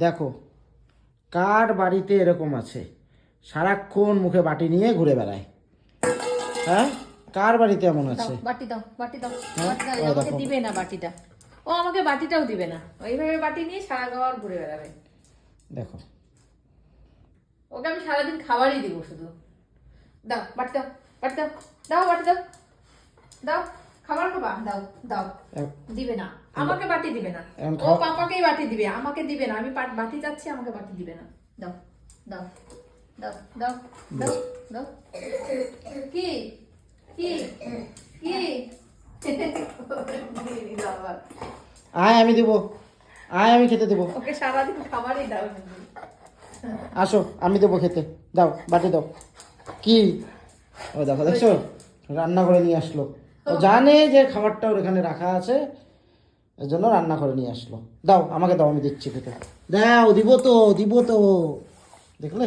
দেখো কার বাড়িতে এরকম আছে সারাক্ষণ মুখে বাটি নিয়ে ঘুরে বেড়ায়? হ্যাঁ, কার বাড়িতে এমন আছে? বাটি দাও, বাটি দাও, হ্যাঁ? বাটি দাও। ওই আমাকে দেখো। দিবে না বাটিটা। ও আমাকে বাটিটাও দিবে না, ওইভাবে বাটি নিয়ে সারা ঘর ঘুরে বেড়াবে। দেখো ওকে আমি সারাদিন খাবারই দিব শুধু। দাও বাটি দাও, বাটি দাও, দাও বাটি দাও, দাও খাবার খাবা, দাও দাও। দিবে না, আমাকে বাটি দিবে না। ও পাপাকেই বাটি দিবে, আমাকে দিবে না। আমি বাটি চাচ্ছি, আমাকে বাটি দিবে না। দাও দাও দাও দাও দাও দাও। কি কি কি আয় আমি দেবো, আয় আমি খেতে দেবো। ওকে সারাদিন খাবারই দাও। আসো আমি দেবো খেতে, দাও বাটি দাও। কি ও দেখো, দেখছো রান্না করে নিয়ে আসলো। ও জানে যে খাবারটা ওর এখানে রাখা আছে, এর জন্য রান্না করে নিয়ে আসলো। দাও আমাকে দাও, আমি দিচ্ছি খেতে। দাও, দিব তো, দিব তো, দেখলে।